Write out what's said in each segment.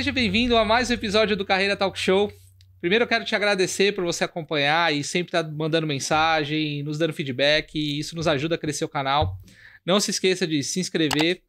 Seja bem-vindo a mais um episódio do Carreira Talk Show. Primeiro eu quero te agradecer por você acompanhar e sempre estar mandando mensagem, nos dando feedback, e isso nos ajuda a crescer o canal. Não se esqueça de se inscrever,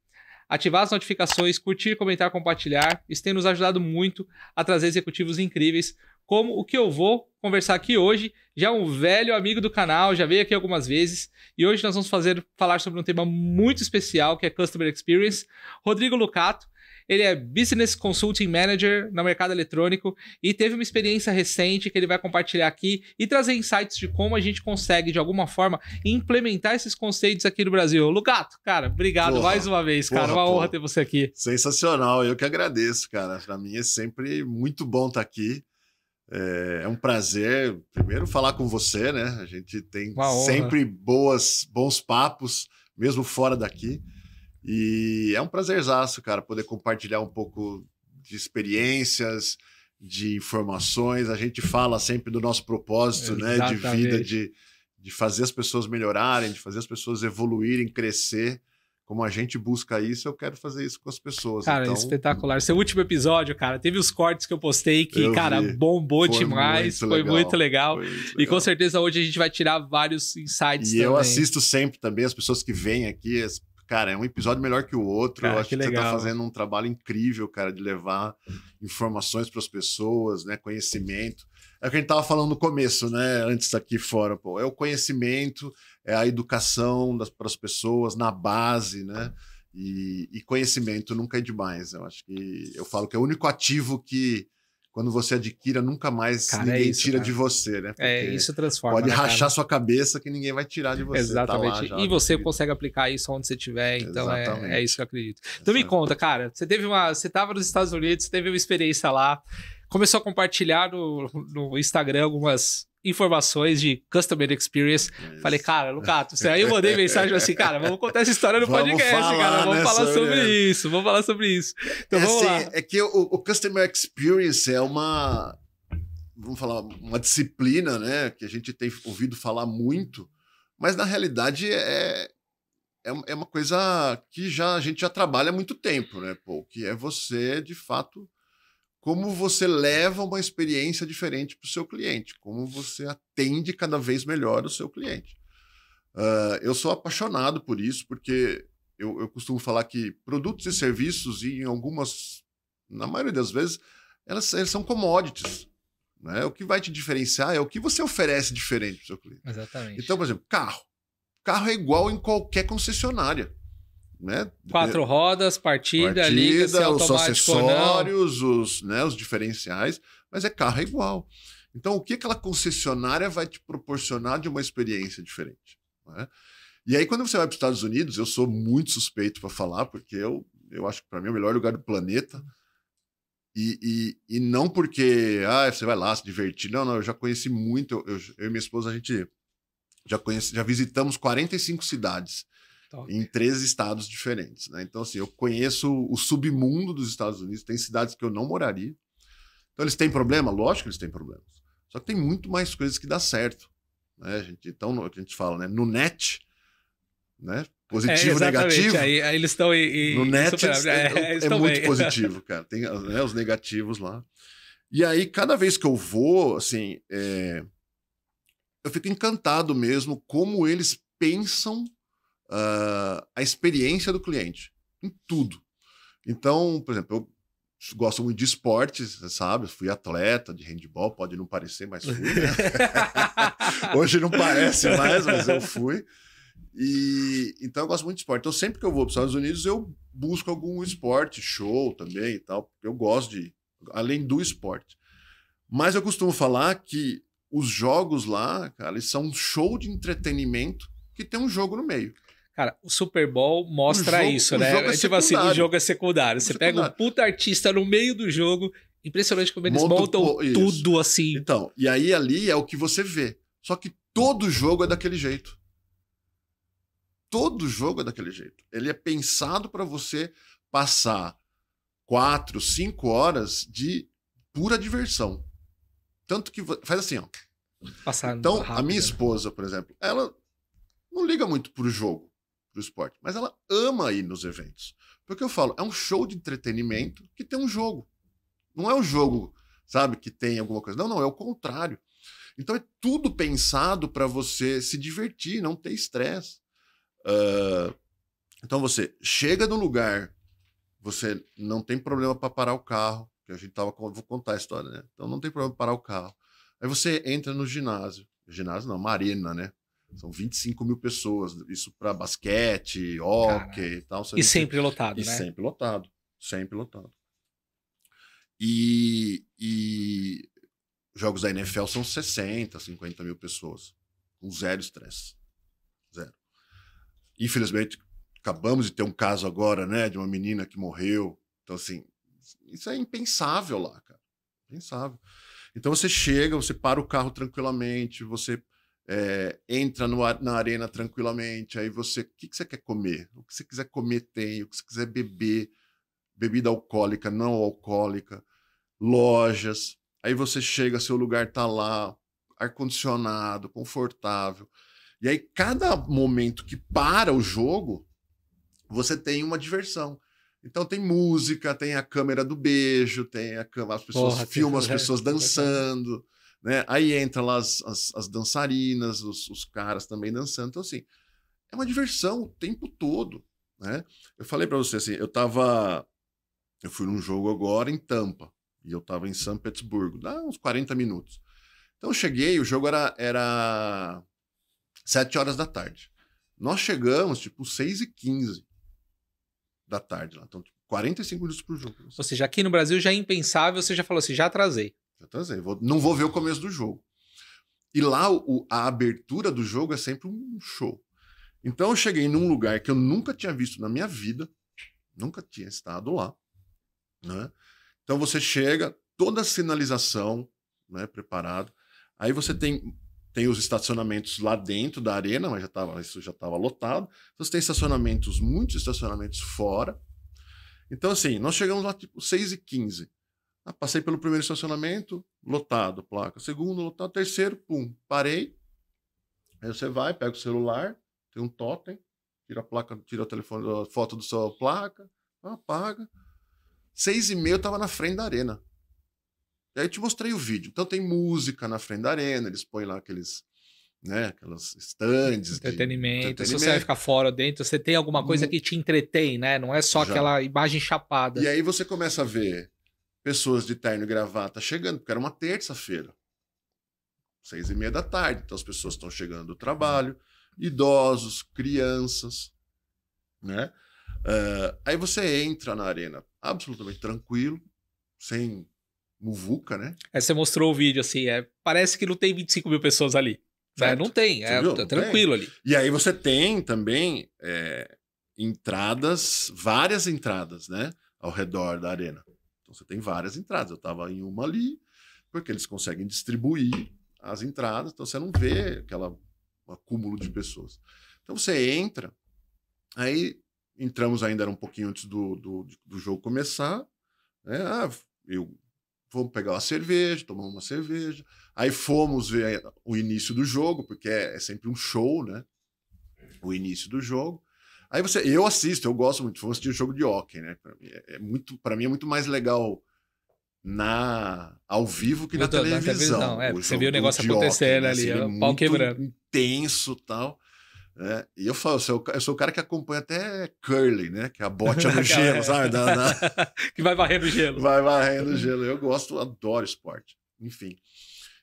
ativar as notificações, curtir, comentar, compartilhar. Isso tem nos ajudado muito a trazer executivos incríveis, como o que eu vou conversar aqui hoje. Já é um velho amigo do canal, já veio aqui algumas vezes, e hoje nós vamos falar sobre um tema muito especial, que é Customer Experience. Rodrigo Lucato. Ele é Business Consulting Manager no mercado eletrônico e teve uma experiência recente que ele vai compartilhar aqui e trazer insights de como a gente consegue, de alguma forma, implementar esses conceitos aqui no Brasil. Lucato, cara, obrigado mais uma vez, cara. Uma honra ter você aqui. Sensacional, eu que agradeço, cara. Para mim é sempre muito bom estar aqui. É um prazer, primeiro, falar com você, né? A gente tem sempre bons papos, mesmo fora daqui. E é um prazerzaço, cara, poder compartilhar um pouco de experiências, de informações. A gente fala sempre do nosso propósito, né, de vida, de fazer as pessoas melhorarem, de fazer as pessoas evoluírem, crescer. Como a gente busca isso, eu quero fazer isso com as pessoas. Cara, então, espetacular. Seu último episódio, cara, teve os cortes que eu postei que, cara, bombou demais. Foi muito legal. E com certeza hoje a gente vai tirar vários insights também. Eu assisto sempre também as pessoas que vêm aqui. Cara, é um episódio melhor que o outro. Cara, eu acho que legal. Você tá fazendo um trabalho incrível, cara, de levar informações para as pessoas, né? Conhecimento. É o que a gente tava falando no começo, né? Antes aqui fora, pô. É o conhecimento, é a educação para as pessoas na base, né? E conhecimento nunca é demais. Eu acho que eu falo que é o único ativo que, quando você adquira, nunca mais ninguém tira de você, né? Porque isso transforma. Pode rachar sua cabeça que ninguém vai tirar de você. Exatamente. Tá lá, já, e você consegue aplicar isso onde você estiver, então é isso que eu acredito. Então me conta, cara, você estava nos Estados Unidos, você teve uma experiência lá, começou a compartilhar no Instagram algumas informações de Customer Experience. Isso. Falei, cara, Lucato, aí eu mandei mensagem assim, cara, vamos contar essa história no podcast, cara, vamos falar sobre isso. Então vamos lá. É que o Customer Experience é uma disciplina, né, que a gente tem ouvido falar muito, mas na realidade é uma coisa que a gente já trabalha há muito tempo, né, pô, que é você, de fato, como você leva uma experiência diferente para o seu cliente, como você atende cada vez melhor o seu cliente. Eu sou apaixonado por isso, porque eu costumo falar que produtos e serviços, na maioria das vezes, eles são commodities. Né? O que vai te diferenciar é o que você oferece diferente para o seu cliente. Exatamente. Então, por exemplo, carro. Carro é igual em qualquer concessionária. Né? 4 rodas, partida, liga-se automático, os acessórios, os diferenciais, mas carro é igual. Então, o que aquela concessionária vai te proporcionar de uma experiência diferente? Né? E aí, quando você vai para os Estados Unidos, eu sou muito suspeito para falar, porque eu acho que para mim é o melhor lugar do planeta. E não porque você vai lá se divertir. Não, eu já conheci muito. Eu e minha esposa, a gente já visitamos 45 cidades. Top. Em 13 estados diferentes, né? Então, assim, eu conheço o submundo dos Estados Unidos, tem cidades que eu não moraria. Então, eles têm problema? Lógico que eles têm problemas. Só que tem muito mais coisas que dá certo. Né, Então, a gente fala, né? No net, né? Positivo, negativo. Aí eles estão no net é muito positivo, cara. Tem os negativos lá. E aí, cada vez que eu vou, assim, eu fico encantado mesmo como eles pensam a experiência do cliente em tudo. Então, por exemplo, eu gosto muito de esportes, você sabe, eu fui atleta de handebol, pode não parecer, mas fui, né? Hoje não parece mais, mas eu fui. Então eu gosto muito de esporte. Então sempre que eu vou para os Estados Unidos, eu busco algum esporte, show também e tal, porque eu gosto além do esporte. Mas eu costumo falar que os jogos lá, cara, eles são um show de entretenimento que tem um jogo no meio. Cara, o Super Bowl mostra isso, né? Tipo assim, o jogo é secundário. Você pega um puta artista no meio do jogo, impressionante como eles montam tudo assim. Então, e aí ali é o que você vê. Só que todo jogo é daquele jeito. Todo jogo é daquele jeito. Ele é pensado para você passar 4, 5 horas de pura diversão. Tanto que faz assim, ó. Então, rápido, a minha esposa, por exemplo, ela não liga muito pro jogo, pro esporte, mas ela ama ir nos eventos. Porque eu falo, é um show de entretenimento que tem um jogo. Não é um jogo, sabe, que tem alguma coisa. Não, é o contrário. Então é tudo pensado para você se divertir, não ter estresse. Então você chega no lugar, você não tem problema para parar o carro, que a gente tava, vou contar a história, né? Então não tem problema para parar o carro. Aí você entra no ginásio. Ginásio não, uma arena, né? São 25 mil pessoas, isso para basquete, hóquei e tal. E sempre lotado, né? Sempre lotado, sempre lotado. E jogos da NFL são 60, 50 mil pessoas, com zero estresse. Zero. Infelizmente, acabamos de ter um caso agora, né, de uma menina que morreu. Então, assim, isso é impensável lá, cara. Impensável. Então, você chega, você para o carro tranquilamente, você entra na arena tranquilamente, aí você... O que você quer comer? O que você quiser comer tem, o que você quiser beber, bebida alcoólica, não alcoólica, lojas. Aí você chega, seu lugar tá lá, ar-condicionado, confortável. E aí, cada momento que para o jogo, você tem uma diversão. Então tem música, tem a câmera do beijo, tem as pessoas filmam as pessoas dançando, né? Aí entra lá as dançarinas, os caras também dançando. Então, assim, é uma diversão o tempo todo, né? Eu falei para você assim, eu fui num jogo agora em Tampa, e eu tava em São Petersburgo, dá uns 40 minutos. Então eu cheguei, o jogo era 7 horas da tarde. Nós chegamos, tipo, 6h15 da tarde lá. Então, 45 minutos pro jogo. Ou seja, aqui no Brasil já é impensável, você já falou assim, já atrasei. Já atrasei. Não vou ver o começo do jogo. E lá, a abertura do jogo é sempre um show. Então, eu cheguei num lugar que eu nunca tinha visto na minha vida, nunca tinha estado lá, né? Então, você chega, toda a sinalização, né, preparado. Aí você tem os estacionamentos lá dentro da arena, mas isso já estava lotado. Então, você tem muitos estacionamentos fora. Então, assim, nós chegamos lá tipo 6h15. Passei pelo primeiro estacionamento, lotado, placa. Segundo, lotado. Terceiro, pum, parei. Aí você vai, pega o celular, tem um totem, tira a placa, tira o telefone, a foto da sua placa, apaga. 6h30 eu estava na frente da arena. E aí eu te mostrei o vídeo. Então tem música na frente da arena, eles põem lá aquelas stands entretenimento. Se você vai ficar fora ou dentro, você tem alguma coisa que te entretém, né? Não é só aquela imagem chapada. E aí você começa a ver pessoas de terno e gravata chegando, porque era uma terça-feira, 6h30 da tarde. Então as pessoas estão chegando do trabalho, idosos, crianças, né? Aí você entra na arena absolutamente tranquilo, sem muvuca, né? Aí você mostrou o vídeo assim, parece que não tem 25 mil pessoas ali. Né? Não tem, tá tranquilo ali. E aí você tem também várias entradas, né? Ao redor da arena. Então você tem várias entradas. Eu estava em uma ali, porque eles conseguem distribuir as entradas, então você não vê um acúmulo de pessoas. Então você entra, aí entramos ainda era um pouquinho antes do jogo começar, né? Vamos pegar uma cerveja, tomar uma cerveja. Aí fomos ver o início do jogo, porque é sempre um show, né? O início do jogo. Aí eu assisto, eu gosto muito. Vamos assistir o jogo de hóquei, né? Para mim é muito mais legal ao vivo que na televisão. Você viu o negócio acontecendo ali, o pau quebrando. Intenso e tal. E eu falo, eu sou o cara que acompanha até curling, né? Que é a bocha no gelo, sabe? Que vai varrendo o gelo. Vai varrendo o gelo. Eu adoro esporte. Enfim.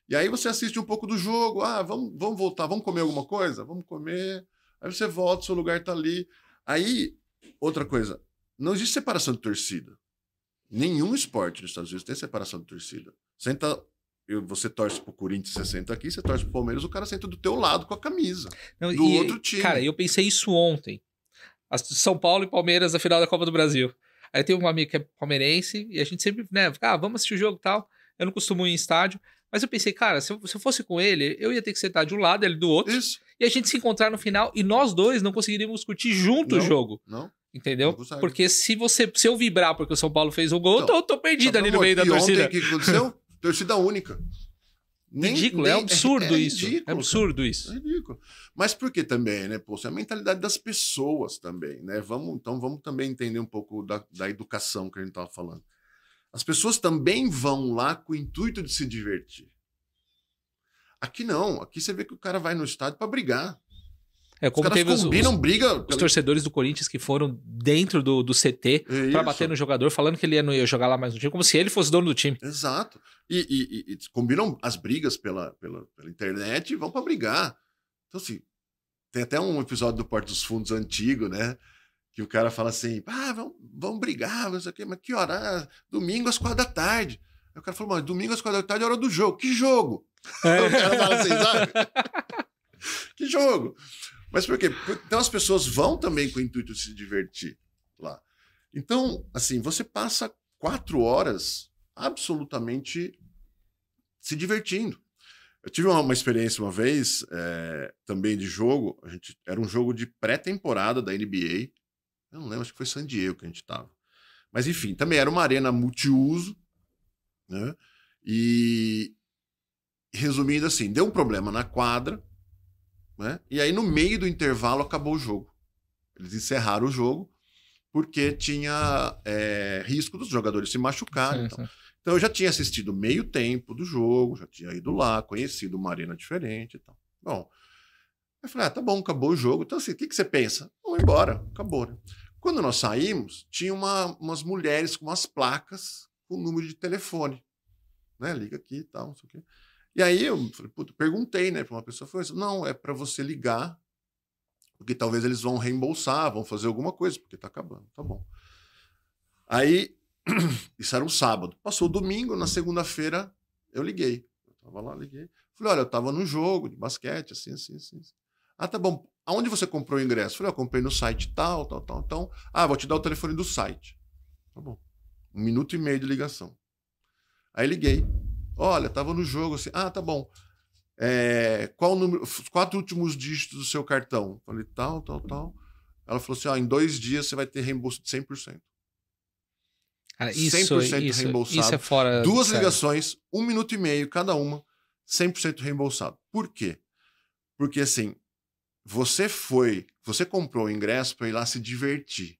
E aí você assiste um pouco do jogo. Vamos voltar, vamos comer alguma coisa? Vamos comer. Aí você volta, seu lugar tá ali. Aí, outra coisa, não existe separação de torcida. Nenhum esporte nos Estados Unidos tem separação de torcida. Você torce pro Corinthians, você senta aqui, você torce pro Palmeiras, o cara senta do teu lado com a camisa do outro time. Cara, eu pensei isso ontem. São Paulo e Palmeiras, a final da Copa do Brasil. Aí tem um amigo que é palmeirense e a gente sempre, né, vamos assistir o jogo e tal. Eu não costumo ir em estádio, mas eu pensei, cara, se eu fosse com ele, eu ia ter que sentar de um lado, ele do outro. Isso. E a gente se encontrar no final e nós dois não conseguiríamos curtir junto o jogo. Não. Entendeu? Porque se eu vibrar porque o São Paulo fez um gol, eu tô perdido ali no meio da torcida. Ontem o que aconteceu? Torcida única. Ridículo, é absurdo isso. Ridículo, é absurdo isso. É ridículo. Mas por que também, né? Isso é a mentalidade das pessoas também, né? Vamos também entender um pouco da educação que a gente estava falando. As pessoas também vão lá com o intuito de se divertir. Aqui não. Aqui você vê que o cara vai no estádio para brigar. Como teve briga. Os torcedores do Corinthians que foram dentro do CT para bater no jogador, falando que ele não ia jogar lá mais no time, como se ele fosse dono do time. Exato. E combinam as brigas pela internet e vão para brigar. Então, assim, tem até um episódio do Porta dos Fundos antigo, né? Que o cara fala assim, vamos brigar, não sei o quê, mas que hora? Domingo às 4h. Aí o cara falou, mas domingo às 4h é hora do jogo. Que jogo? O cara fala assim, sabe? Que jogo? Mas por quê? Então as pessoas vão também com o intuito de se divertir lá. Então, assim, você passa 4 horas absolutamente se divertindo. Eu tive uma experiência uma vez, também de jogo. Era um jogo de pré-temporada da NBA. Eu não lembro, acho que foi San Diego que a gente estava. Mas, enfim, também era uma arena multiuso, né? E, resumindo assim, deu um problema na quadra, né? E aí, no meio do intervalo, acabou o jogo. Eles encerraram o jogo porque tinha risco dos jogadores se machucarem. Então, eu já tinha assistido meio tempo do jogo, já tinha ido lá, conhecido uma arena diferente e tal. Bom, eu falei, tá bom, acabou o jogo. Então, assim, o que você pensa? Vamos embora, acabou, né? Quando nós saímos, tinha umas mulheres com umas placas com número de telefone. Né? Liga aqui e tal, não sei o quê. E aí eu falei, perguntei, né, para uma pessoa, foi assim, não, é para você ligar, porque talvez eles vão reembolsar, vão fazer alguma coisa, porque tá acabando, tá bom. Aí, isso era um sábado. Passou o domingo, na segunda-feira, eu liguei. Eu tava lá, liguei. Falei, olha, eu tava no jogo de basquete, assim. Ah, tá bom. Aonde você comprou o ingresso? Falei, eu comprei no site tal. Então, vou te dar o telefone do site. Tá bom. 1 minuto e meio de ligação. Aí liguei. Olha, tava no jogo assim. Ah, tá bom. Qual o número? Os 4 últimos dígitos do seu cartão. Falei, tal. Ela falou assim, em 2 dias você vai ter reembolso de 100%. Cara, 100% reembolsado. Isso é fora. 2 ligações, 1 minuto e meio cada uma, 100% reembolsado. Por quê? Porque assim, você comprou o ingresso para ir lá se divertir.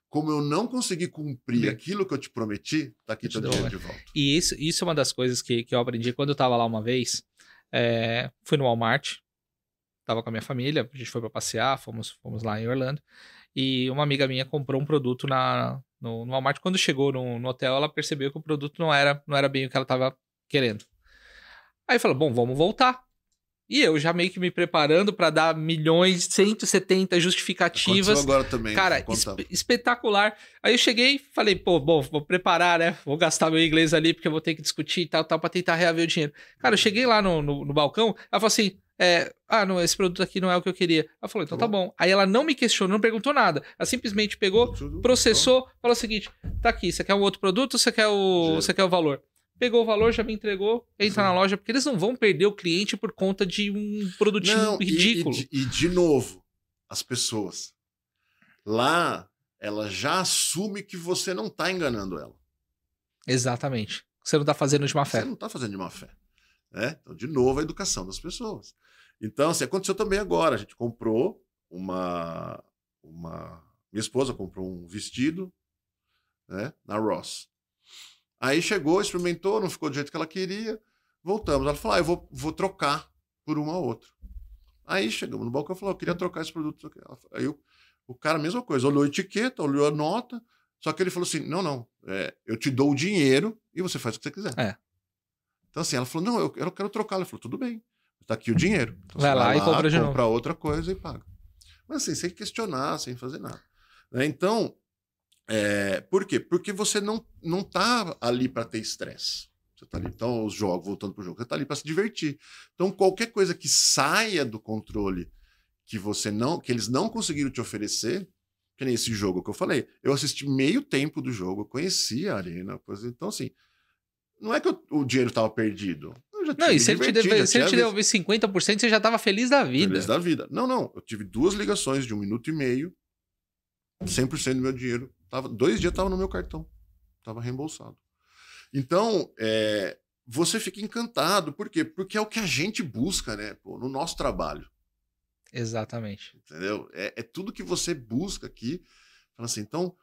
Como eu não consegui cumprir aquilo que eu te prometi, tá aqui teu dinheiro de volta. E isso é uma das coisas que eu aprendi quando eu tava lá uma vez. Fui no Walmart, tava com a minha família, a gente foi para passear, fomos lá em Orlando, e uma amiga minha comprou um produto no Walmart. Quando chegou no hotel, ela percebeu que o produto não era bem o que ela tava querendo. Aí falou, bom, vamos voltar. E eu já meio que me preparando para dar 1.170 justificativas. Aconteceu agora também. Cara, espetacular. Aí eu cheguei e falei, vou preparar, né? Vou gastar meu inglês ali, porque eu vou ter que discutir e tal, pra tentar reaver o dinheiro. Cara, eu cheguei lá no balcão, ela falou assim, não, esse produto aqui não é o que eu queria. Ela falou, então tá bom. Aí ela não me questionou, não perguntou nada. Ela simplesmente pegou, processou, falou o seguinte, tá aqui, você quer um outro produto ou você quer o valor? Pegou o valor, já me entregou, entra na loja, porque eles não vão perder o cliente por conta de um produtinho ridículo. E de novo, as pessoas. Lá, ela já assume que você não tá enganando ela. Exatamente. Você não tá fazendo de má fé. Você não tá fazendo de má fé. Né? Então, de novo, a educação das pessoas. Então, assim, aconteceu também agora. A gente comprou Minha esposa comprou um vestido, né, na Ross. Aí chegou, experimentou, não ficou do jeito que ela queria, voltamos. Ela falou, eu vou trocar por uma outra. Aí chegamos no balcão e falou, eu queria trocar esse produto. Aí o cara, a mesma coisa, olhou a etiqueta, olhou a nota, só que ele falou assim, não, eu te dou o dinheiro e você faz o que você quiser. Então assim, ela falou, não, eu quero trocar. Ela falou, tudo bem, tá aqui o dinheiro. Então, vai lá e compra de novo. Compra outra coisa e paga. Mas assim, sem questionar, sem fazer nada. Então, por quê? Porque você não tá ali para ter estresse. Você tá ali, então, os jogos, voltando pro jogo, você tá ali para se divertir. Então, qualquer coisa que saia do controle que eles não conseguiram te oferecer, que nem esse jogo que eu falei, eu assisti meio tempo do jogo, eu conheci a arena, então assim, não é que o dinheiro estava perdido. Não, e se ele te devolver 50%, você já estava feliz da vida. Feliz da vida. Não, eu tive 2 ligações de 1 minuto e meio, 100% do meu dinheiro. 2 dias estava no meu cartão, estava reembolsado. Então, você fica encantado. Por quê? Porque é o que a gente busca, né? No nosso trabalho. Exatamente. Entendeu? É tudo que você busca aqui. Fala assim, então,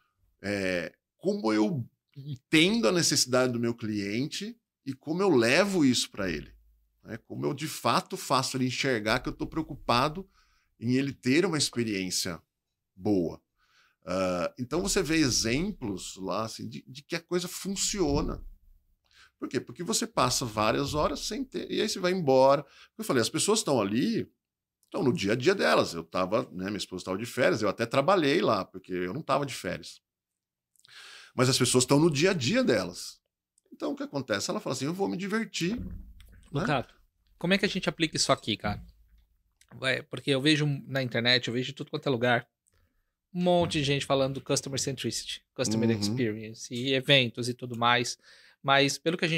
como eu entendo a necessidade do meu cliente e como eu levo isso para ele. Né? Como eu, de fato, faço ele enxergar que eu estou preocupado em ele ter uma experiência boa. Então, você vê exemplos lá assim, de que a coisa funciona. Por quê? Porque você passa várias horas sem ter... E aí você vai embora. Eu falei, as pessoas estão ali, estão no dia a dia delas. Eu estava, né, minha esposa estava de férias, eu até trabalhei lá, porque eu não estava de férias. Mas as pessoas estão no dia a dia delas. Então, o que acontece? Ela fala assim, eu vou me divertir. Lucato, como é que a gente aplica isso aqui, cara? Porque eu vejo na internet, eu vejo em tudo quanto é lugar, um monte de gente falando do Customer Centricity, Customer Experience, e eventos e tudo mais. Mas pelo que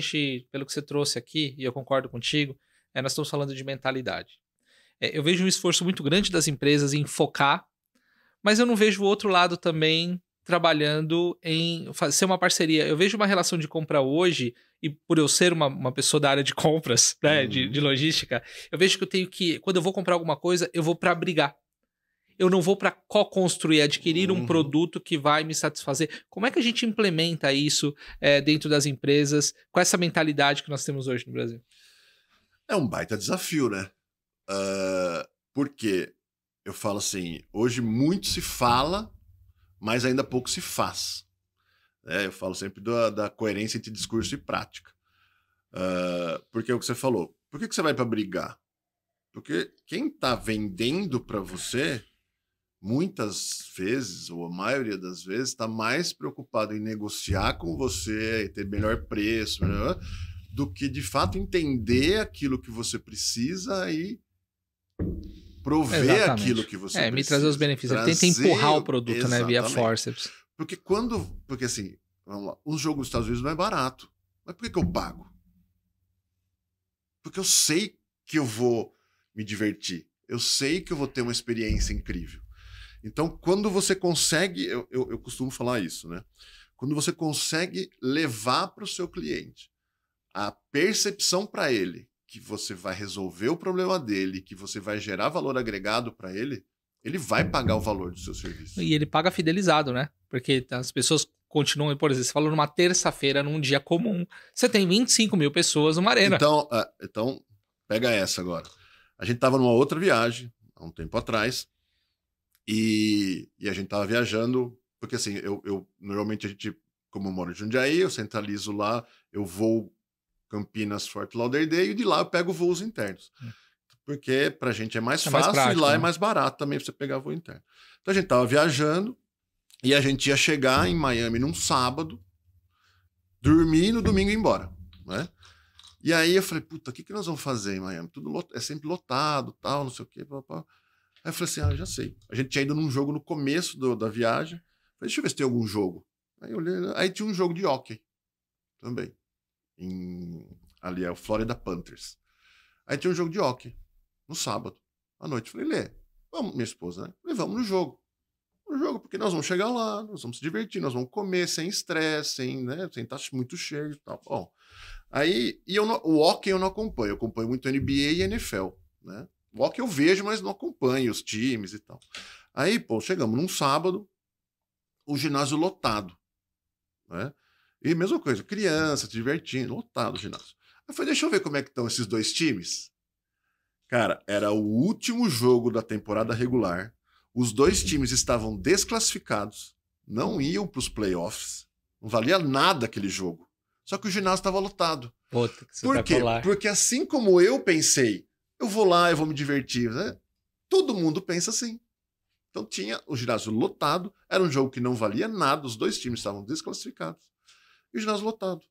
você trouxe aqui, e eu concordo contigo, nós estamos falando de mentalidade. Eu vejo um esforço muito grande das empresas em focar, mas eu não vejo o outro lado também trabalhando em ser uma parceria. Eu vejo uma relação de compra hoje, e por eu ser uma pessoa da área de compras, né, de logística, eu vejo que eu tenho que, quando eu vou comprar alguma coisa, eu vou para brigar. Eu não vou para co-construir, adquirir um produto que vai me satisfazer. Como é que a gente implementa isso dentro das empresas com essa mentalidade que nós temos hoje no Brasil? É um baita desafio, né? Porque eu falo assim, hoje muito se fala, mas ainda pouco se faz. Eu falo sempre da coerência entre discurso e prática. Porque é o que você falou. Por que você vai para brigar? Porque quem está vendendo para você, muitas vezes, ou a maioria das vezes, está mais preocupado em negociar com você, e ter melhor preço, do que, de fato, entender aquilo que você precisa e prover aquilo que você precisa. Me trazer os benefícios. Ele tenta empurrar o produto, né, via forceps. Porque assim, vamos lá, um jogo nos Estados Unidos não é barato. Mas por que eu pago? Porque eu sei que eu vou me divertir. Eu sei que eu vou ter uma experiência incrível. Então, quando você consegue, eu costumo falar isso, né? Quando você consegue levar para o seu cliente a percepção para ele que você vai resolver o problema dele, que você vai gerar valor agregado para ele, ele vai pagar o valor do seu serviço. E ele paga fidelizado, né? Porque as pessoas continuam, por exemplo, você falou numa terça-feira, num dia comum, você tem 25 mil pessoas numa arena. Então, pega essa agora. A gente estava numa outra viagem, há um tempo atrás, e a gente estava viajando, porque assim, normalmente a gente, como eu moro em Jundiaí, eu centralizo lá, eu vou Campinas, Fort Lauderdale, e de lá eu pego voos internos. Porque pra gente é mais fácil, mais prático, e lá, né? É mais barato também pra você pegar voo interno. Então a gente tava viajando e a gente ia chegar em Miami num sábado, dormir e no domingo ir embora, né? E aí eu falei, puta, o que nós vamos fazer em Miami? Tudo é sempre lotado, tal, não sei o quê. Aí eu falei assim, já sei. A gente tinha ido num jogo no começo da viagem. Falei, deixa eu ver se tem algum jogo. Aí eu olhei, aí tinha um jogo de hóquei também. Ali é o Florida Panthers. Aí tinha um jogo de hóquei no sábado, à noite. Falei, Lê, vamos, minha esposa, né? Falei, vamos no jogo. No jogo, porque nós vamos chegar lá, nós vamos se divertir, nós vamos comer sem estresse, sem estar muito cheio e tal. Bom, aí, o hóquei eu não acompanho, eu acompanho muito NBA e NFL, né? O hóquei eu vejo, mas não acompanho os times e tal. Aí, pô, chegamos num sábado, o ginásio lotado, né? E mesma coisa, criança, se divertindo, lotado o ginásio. Eu falei, deixa eu ver como é que estão esses dois times. Cara, era o último jogo da temporada regular. Os dois times estavam desclassificados, não iam para os playoffs, não valia nada aquele jogo. Só que o ginásio estava lotado. Puta, que Por quê? Porque assim como eu pensei, eu vou lá, eu vou me divertir, né? Todo mundo pensa assim. Então tinha o ginásio lotado, era um jogo que não valia nada, os dois times estavam desclassificados. E o ginásio lotado,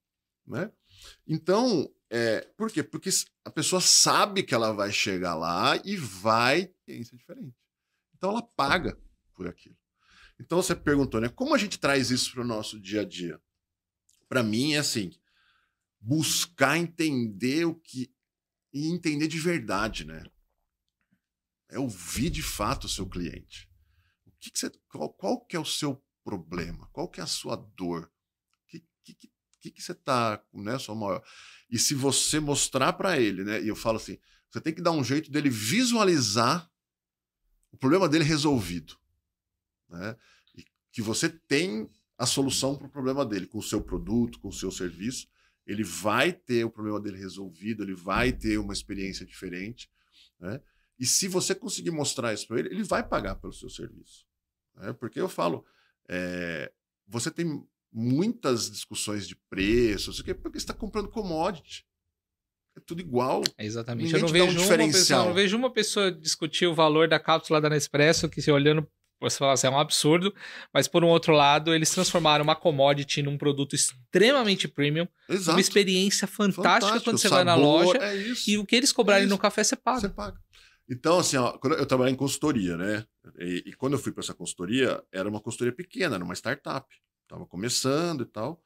né? Então, por quê? Porque a pessoa sabe que ela vai chegar lá e vai ter isso diferente. Então ela paga por aquilo. Então você perguntou, né? Como a gente traz isso para o nosso dia a dia? Para mim é assim, buscar entender e entender de verdade, né? É ouvir de fato o seu cliente. Qual que é o seu problema? Qual que é a sua dor? Que você está, né, sua maior... E se você mostrar para ele, né, e eu falo assim, você tem que dar um jeito dele visualizar o problema dele resolvido, né, e que você tem a solução para o problema dele, com o seu produto, com o seu serviço. Ele vai ter o problema dele resolvido, ele vai ter uma experiência diferente, né? E se você conseguir mostrar isso para ele, ele vai pagar pelo seu serviço, né? Porque eu falo, você tem muitas discussões de preços, porque você está comprando commodity. É tudo igual. Exatamente. Eu não vejo uma pessoa discutir o valor da cápsula da Nespresso que, se olhando, você fala assim, é um absurdo, mas por um outro lado, eles transformaram uma commodity num produto extremamente premium, Exato. uma experiência fantástica quando você vai na loja, e o que eles cobrarem no café, você paga. Você paga. Então, assim, ó, quando eu trabalhei em consultoria, né? E quando eu fui para essa consultoria, era uma consultoria pequena, era uma startup. Estava começando e tal.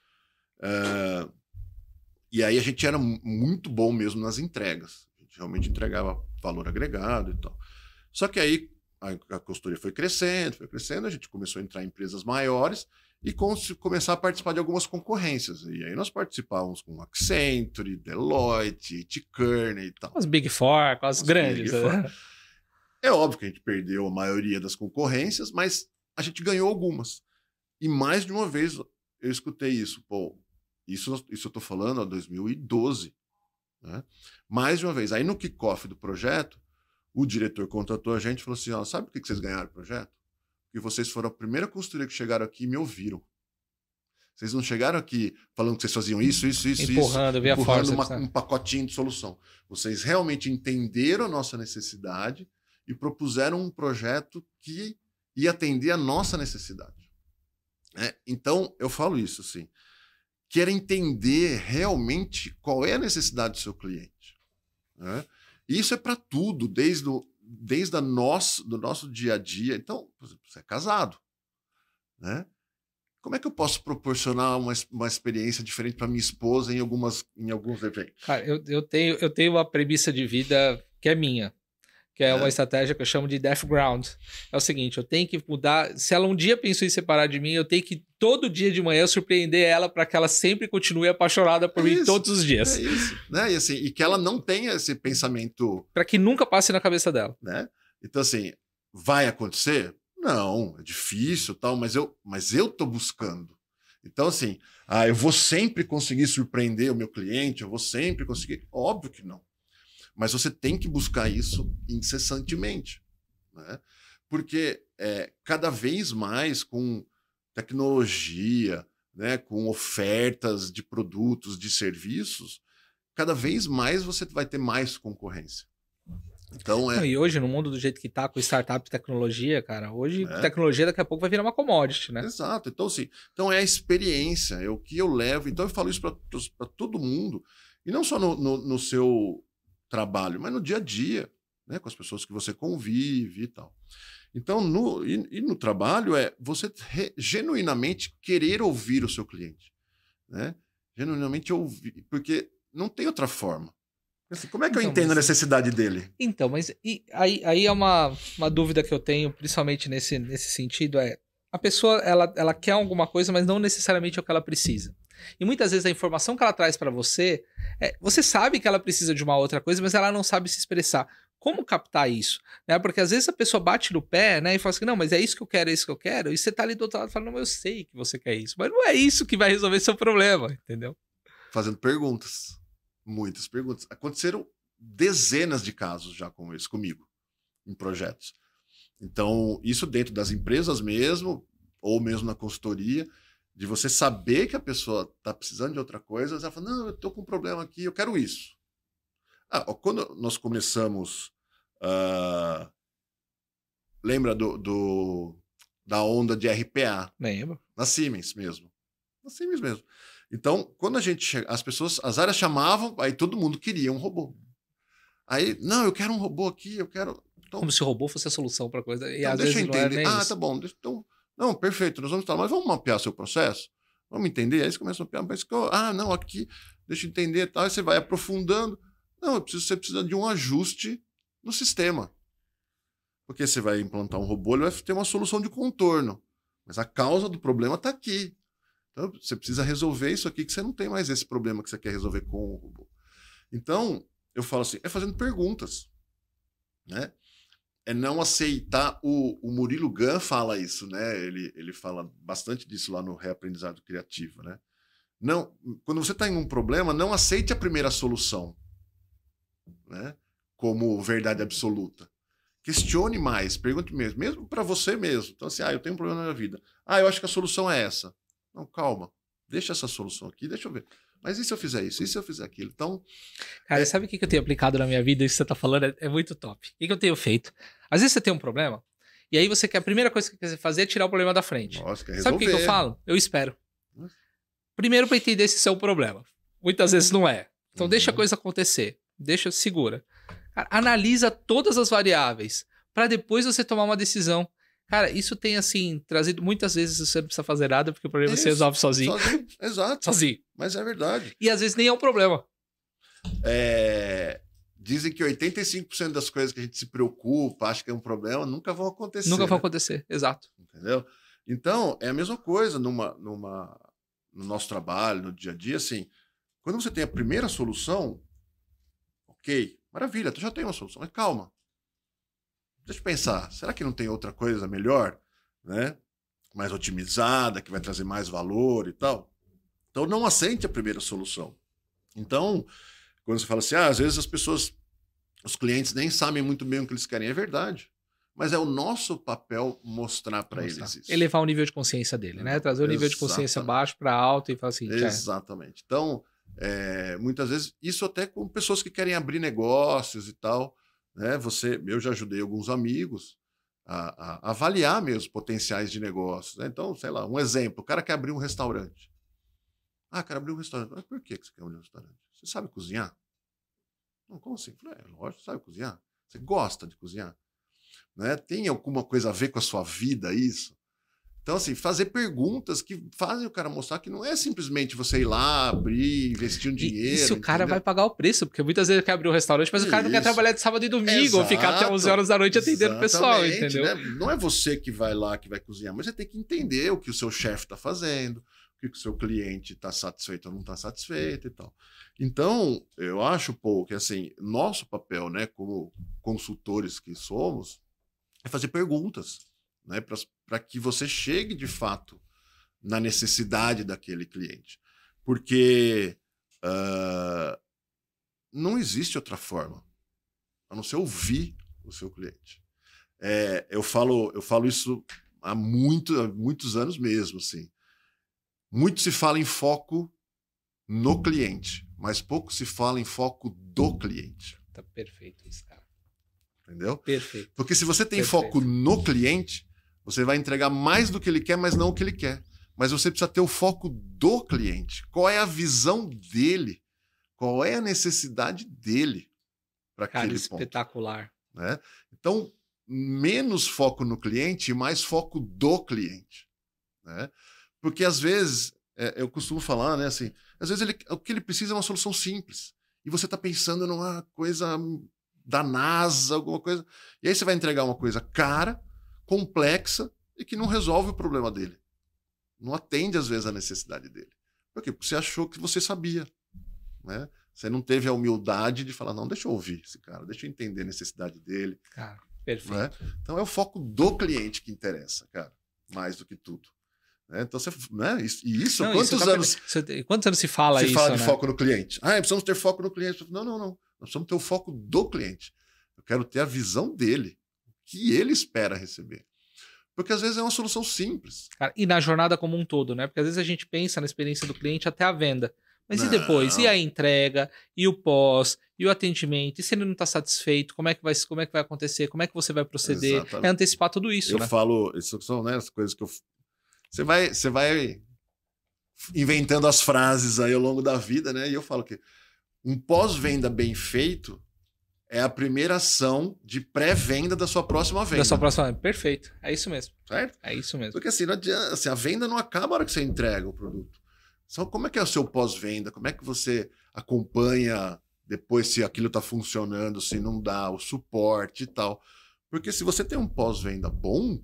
E aí a gente era muito bom mesmo nas entregas. A gente realmente entregava valor agregado e tal. Só que aí a consultoria foi crescendo, a gente começou a entrar em empresas maiores e começar a participar de algumas concorrências. E aí nós participávamos com Accenture, Deloitte, Kearney e tal. As Big Four, com as grandes. É óbvio que a gente perdeu a maioria das concorrências, mas a gente ganhou algumas. E mais de uma vez eu escutei isso. Pô, isso eu estou falando em 2012. Né? Mais de uma vez. Aí no kickoff do projeto, o diretor contratou a gente e falou assim, ó, sabe por que vocês ganharam o projeto? Porque vocês foram a primeira consultoria que chegaram aqui e me ouviram. Vocês não chegaram aqui falando que vocês faziam isso, empurrando um pacotinho de solução. Vocês realmente entenderam a nossa necessidade e propuseram um projeto que ia atender a nossa necessidade. Então, eu falo isso assim, quer entender realmente qual é a necessidade do seu cliente. Né? E isso é para tudo, desde do nosso dia a dia. Então, por exemplo, você é casado, né? Como é que eu posso proporcionar uma experiência diferente para minha esposa em alguns eventos? Cara, eu tenho uma premissa de vida que é minha, que é uma estratégia que eu chamo de death ground. É o seguinte, eu tenho que mudar. Se ela um dia pensou em separar de mim, eu tenho que todo dia de manhã surpreender ela para que ela sempre continue apaixonada por mim todos os dias. É isso, né? E, assim, e que ela não tenha esse pensamento... Para que nunca passe na cabeça dela. Né? Então, assim, vai acontecer? Não, é difícil, tal, mas eu tô buscando. Então, assim, eu vou sempre conseguir surpreender o meu cliente, eu vou sempre conseguir... Óbvio que não. Mas você tem que buscar isso incessantemente, né? Porque cada vez mais com tecnologia, né, com ofertas de produtos, de serviços, cada vez mais você vai ter mais concorrência. Então, E hoje, no mundo do jeito que tá, com startup e tecnologia, cara, hoje tecnologia daqui a pouco vai virar uma commodity, né? Exato. Então, assim, é a experiência, é o que eu levo. Então, eu falo isso para todo mundo, e não só no seu trabalho, mas no dia a dia, né, com as pessoas que você convive e tal. Então, no trabalho você genuinamente querer ouvir o seu cliente, né? Genuinamente ouvir, porque não tem outra forma. Assim, como é que eu entendo a necessidade dele? Então, mas aí é uma dúvida que eu tenho, principalmente nesse sentido, a pessoa ela quer alguma coisa, mas não necessariamente é o que ela precisa. E muitas vezes a informação que ela traz para você, você sabe que ela precisa de uma outra coisa, mas ela não sabe se expressar. Como captar isso? Né? Porque às vezes a pessoa bate no pé, né, e fala assim, não, mas é isso que eu quero, é isso que eu quero, e você tá ali do outro lado falando, não, eu sei que você quer isso, mas não é isso que vai resolver seu problema, entendeu? Fazendo perguntas, muitas perguntas. Aconteceram dezenas de casos já como esse comigo, em projetos. Então, isso dentro das empresas mesmo, ou mesmo na consultoria, de você saber que a pessoa está precisando de outra coisa, ela fala, não, eu estou com um problema aqui, eu quero isso. Quando nós começamos, lembra da onda de RPA? Lembro. Na Siemens mesmo. Então, quando a gente chega, as áreas chamavam, aí todo mundo queria um robô. Aí, não, eu quero um robô aqui, eu quero... Então, como se o robô fosse a solução para a coisa. E então, às deixa vezes eu entender. não é nem isso. Tá bom. Então, não, perfeito, nós vamos instalar, mas vamos mapear seu processo? Vamos entender? Aí você começa a mapear, mas não, aqui, deixa eu entender, tal, aí você vai aprofundando. Não, você precisa de um ajuste no sistema. Porque você vai implantar um robô, ele vai ter uma solução de contorno. Mas a causa do problema está aqui. Então, você precisa resolver isso aqui, que você não tem mais esse problema que você quer resolver com o robô. Então, eu falo assim, fazendo perguntas, né? é não aceitar. O Murilo Gun fala isso, né? Ele fala bastante disso lá no Reaprendizado Criativo, né? Não, quando você está em um problema, não aceite a primeira solução, né? Como verdade absoluta. Questione mais, pergunte mesmo para você mesmo. Então, assim, eu tenho um problema na minha vida. Eu acho que a solução é essa. Não, calma. Deixa essa solução aqui, deixa eu ver. Mas e se eu fizer isso? E se eu fizer aquilo? Então... Cara, sabe o que eu tenho aplicado na minha vida? Isso que você tá falando é muito top. O que eu tenho feito? Às vezes você tem um problema, e aí você quer, a primeira coisa que você quer fazer é tirar o problema da frente. Nossa, quer resolver. Sabe o que eu falo? Eu espero. Primeiro para entender se isso é um problema. Muitas vezes não é. Então deixa a coisa acontecer. Segura. Cara, analisa todas as variáveis para depois você tomar uma decisão. Cara, isso tem, assim, trazido muitas vezes você não precisa fazer nada porque o problema você resolve sozinho. Exato. Sozinho. Mas é verdade. E às vezes nem é um problema. Dizem que 85% das coisas que a gente se preocupa, acha que é um problema, nunca vão acontecer. Nunca vão acontecer, exato. Entendeu? Então, é a mesma coisa no nosso trabalho, no dia a dia, assim, quando você tem a primeira solução, ok, maravilha, tu já tem uma solução, mas calma. Deixa eu pensar, será que não tem outra coisa melhor, né? Mais otimizada, que vai trazer mais valor e tal? Então, não aceite a primeira solução. Então, quando você fala assim, às vezes as pessoas, os clientes nem sabem muito bem o que eles querem, é verdade. Mas é o nosso papel mostrar para eles isso. Elevar o nível de consciência dele, né? Trazer o nível de consciência baixo para alto e falar assim... Exatamente. Então, muitas vezes, isso até com pessoas que querem abrir negócios e tal, né? Eu já ajudei alguns amigos a avaliar mesmo potenciais de negócios, né? Então, sei lá, um exemplo, o cara quer abrir um restaurante. Quero abrir um restaurante. Mas por que você quer abrir um restaurante? Você sabe cozinhar? Não, como assim? Lógico, sabe cozinhar. Você gosta de cozinhar? Né? Tem alguma coisa a ver com a sua vida isso? Então, assim, fazer perguntas que fazem o cara mostrar que não é simplesmente você ir lá, abrir, investir um dinheiro. E se o cara vai pagar o preço, porque muitas vezes ele quer abrir um restaurante, mas o cara não quer trabalhar de sábado e domingo, ou ficar até 11 horas da noite atendendo o pessoal, entendeu? Né? Não é você que vai lá, que vai cozinhar, mas você tem que entender o que o seu chefe está fazendo, o que o seu cliente está satisfeito ou não está satisfeito e tal. Então, eu acho, que assim, nosso papel, né, como consultores que somos, é fazer perguntas, né, para que você chegue de fato na necessidade daquele cliente. Porque não existe outra forma, a não ser ouvir o seu cliente. Eu falo isso há muitos anos mesmo, assim. Muito se fala em foco no cliente, mas pouco se fala em foco do cliente. Tá perfeito isso, cara. Entendeu? Perfeito. Porque se você tem foco no cliente, você vai entregar mais do que ele quer, mas não o que ele quer. Mas você precisa ter o foco do cliente. Qual é a visão dele? Qual é a necessidade dele para aquele ponto? Espetacular. Né? Então, menos foco no cliente e mais foco do cliente. Né? Porque às vezes, eu costumo falar, né, assim, às vezes o que ele precisa é uma solução simples. E você está pensando numa coisa da NASA, alguma coisa. E aí você vai entregar uma coisa cara, complexa e que não resolve o problema dele. Não atende, às vezes, a necessidade dele. Por quê? Porque você achou que você sabia. Né? Você não teve a humildade de falar, não, deixa eu ouvir esse cara, deixa eu entender a necessidade dele. Cara, perfeito. Né? Então é o foco do cliente que interessa, cara, mais do que tudo. Então, né? E isso, não, quantos anos se fala isso? Se fala de foco no cliente. Precisamos ter foco no cliente. Não. Nós precisamos ter o foco do cliente. Eu quero ter a visão dele, o que ele espera receber. Porque às vezes é uma solução simples. Cara, e na jornada como um todo, né? Porque às vezes a gente pensa na experiência do cliente até a venda. Mas e depois? E a entrega? E o pós? E o atendimento? E se ele não está satisfeito? Como é que vai acontecer? Como é que você vai proceder? Exatamente. É antecipar tudo isso, né? Eu falo, isso são, né, as coisas que eu... Você vai inventando as frases aí ao longo da vida, né? E eu falo que um pós-venda bem feito é a primeira ação de pré-venda da sua próxima venda. Da sua próxima venda. Perfeito. É isso mesmo. Certo? É isso mesmo. Porque assim, não adianta, assim, a venda não acaba na hora que você entrega o produto. Então, como é que é o seu pós-venda? Como é que você acompanha depois se aquilo está funcionando, se não dá, o suporte e tal? Porque se você tem um pós-venda bom,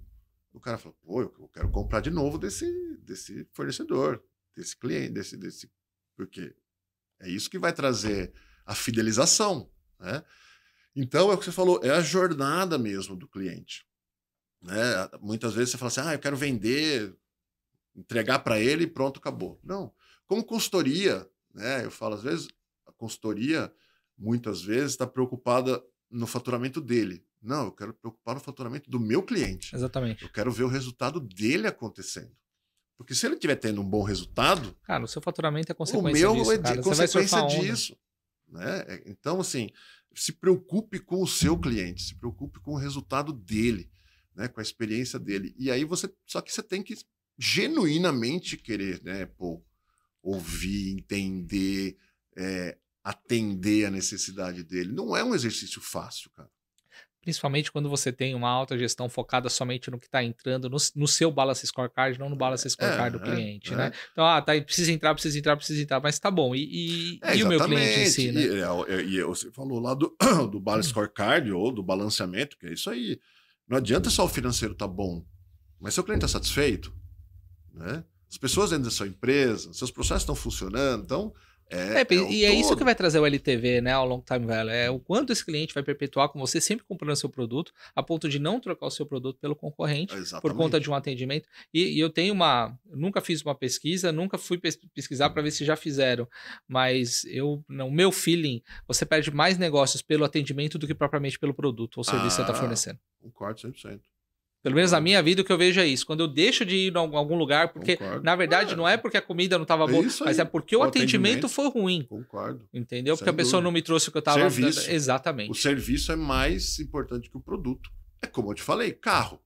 o cara fala, eu quero comprar de novo desse fornecedor, desse cliente, porque é isso que vai trazer a fidelização, né? Então, é o que você falou, é a jornada mesmo do cliente. Né? Muitas vezes você fala assim, eu quero vender, entregar para ele e pronto, acabou. Não. Como consultoria, né? Eu falo, às vezes, a consultoria, muitas vezes, está preocupada no faturamento dele. Não, eu quero preocupar no faturamento do meu cliente. Exatamente. Eu quero ver o resultado dele acontecendo. Porque se ele estiver tendo um bom resultado... Cara, o seu faturamento é consequência disso. O meu cara. é consequência disso. Né? Então, assim, se preocupe com o seu cliente, se preocupe com o resultado dele, né? Com a experiência dele. E aí só que você tem que genuinamente querer, né? Ouvir, entender, atender a necessidade dele. Não é um exercício fácil, cara. Principalmente quando você tem uma alta gestão focada somente no que está entrando no seu balance scorecard, não no balance scorecard do cliente, né? Então, precisa entrar, mas tá bom. E o meu cliente em si, né? E você falou lá do balance scorecard ou do balanceamento, que é isso aí. Não adianta só o financeiro tá bom, mas seu cliente está satisfeito, né? As pessoas dentro da sua empresa, seus processos estão funcionando, então... E é isso que vai trazer o LTV, né, ao Long Time Value. É o quanto esse cliente vai perpetuar com você, sempre comprando seu produto, a ponto de não trocar o seu produto pelo concorrente, por conta de um atendimento. E eu tenho nunca fiz uma pesquisa, nunca fui pesquisar para ver se já fizeram, mas no meu feeling, você perde mais negócios pelo atendimento do que propriamente pelo produto ou serviço que você está fornecendo. Concordo 100%. Pelo menos na minha vida, o que eu vejo é isso. Quando eu deixo de ir em algum lugar, porque, na verdade, não é porque a comida não estava boa, mas é porque o atendimento foi ruim. Concordo. Entendeu? Porque a pessoa não me trouxe o que eu estava... Serviço. Exatamente. O serviço é mais importante que o produto. É como eu te falei, carro.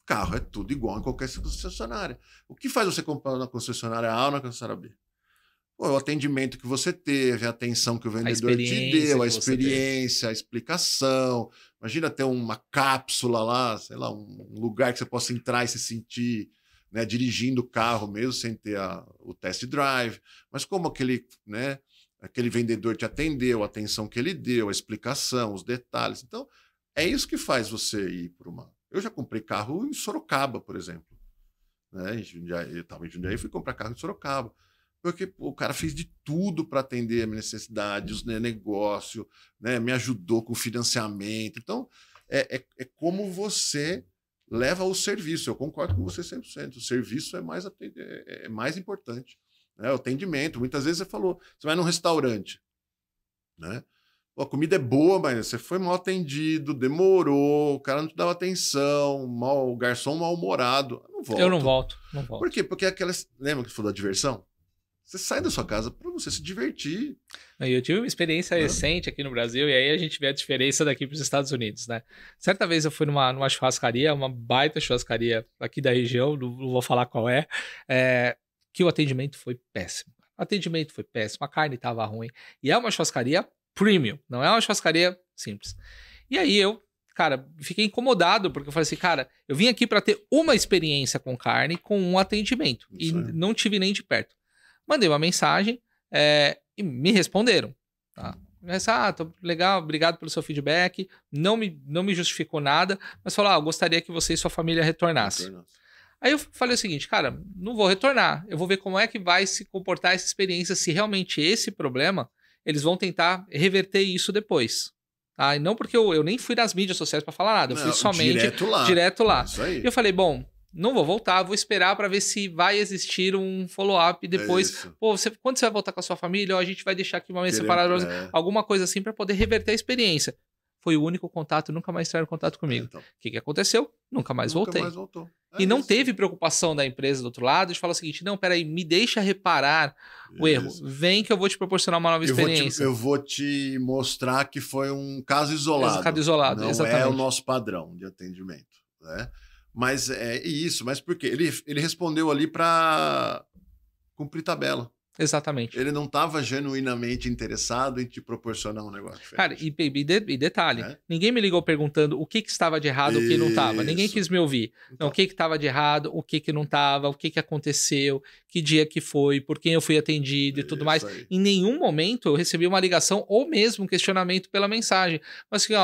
Carro é tudo igual em qualquer concessionária. O que faz você comprar na concessionária A ou na concessionária B? O atendimento que você teve, a atenção que o vendedor te deu, a experiência, a explicação. Imagina ter uma cápsula lá, sei lá, um lugar que você possa entrar e se sentir, né, dirigindo o carro mesmo sem ter o test drive. Mas como aquele vendedor te atendeu, a atenção que ele deu, a explicação, os detalhes. Então, é isso que faz você ir para uma... Eu já comprei carro em Sorocaba, por exemplo. Né? Eu estava em Jundiaí e fui comprar carro em Sorocaba. Porque o cara fez de tudo para atender a minha necessidade, os negócio, né? Me ajudou com financiamento. Então, é como você leva o serviço. Eu concordo com você 100%. O serviço é mais importante. Né? O atendimento. Muitas vezes você vai num restaurante, né? A comida é boa, mas você foi mal atendido, demorou, o cara não te dava atenção, o garçom mal-humorado. Eu não volto. Por quê? Porque lembra que você falou da diversão? Você sai da sua casa para você se divertir. Eu tive uma experiência recente aqui no Brasil, e aí a gente vê a diferença daqui para os Estados Unidos, né? Certa vez eu fui numa churrascaria, uma baita churrascaria aqui da região, não vou falar qual que o atendimento foi péssimo. A carne estava ruim. E é uma churrascaria premium, não é uma churrascaria simples. E aí eu, cara, fiquei incomodado, porque eu falei assim, cara, eu vim aqui para ter uma experiência com carne, com um atendimento. Isso e não tive nem de perto. Mandei uma mensagem e me responderam. Tá? Tô legal, obrigado pelo seu feedback. Não me justificou nada, mas falou, eu gostaria que você e sua família retornassem. Aí eu falei o seguinte, cara, não vou retornar. Eu vou ver como é que vai se comportar essa experiência, se realmente esse problema, eles vão tentar reverter isso depois. Tá? E não porque eu nem fui nas mídias sociais para falar nada, eu fui somente direto lá. Isso aí. E eu falei, bom... Não vou voltar, vou esperar para ver se vai existir um follow-up depois. Quando você vai voltar com a sua família, a gente vai deixar aqui uma mesa separada, alguma coisa assim para poder reverter a experiência. Foi o único contato, nunca mais tiveram contato comigo. O que aconteceu? Nunca mais voltei. E não teve preocupação da empresa do outro lado de falar o seguinte, não, peraí, me deixa reparar o erro. Vem que eu vou te proporcionar uma nova experiência. Eu vou te mostrar que foi um caso isolado. Não exatamente. É o nosso padrão de atendimento, né? Mas é isso, mas por quê? Ele respondeu ali para cumprir tabela. Exatamente. Ele não estava genuinamente interessado em te proporcionar um negócio diferente. Cara, e detalhe, ninguém me ligou perguntando o que estava de errado, o que não estava. Ninguém quis me ouvir. Então. Não, o que estava de errado, o que não estava, o que aconteceu, que dia que foi, por quem eu fui atendido e tudo mais. Aí. Em nenhum momento eu recebi uma ligação ou mesmo um questionamento pela mensagem. Mas assim,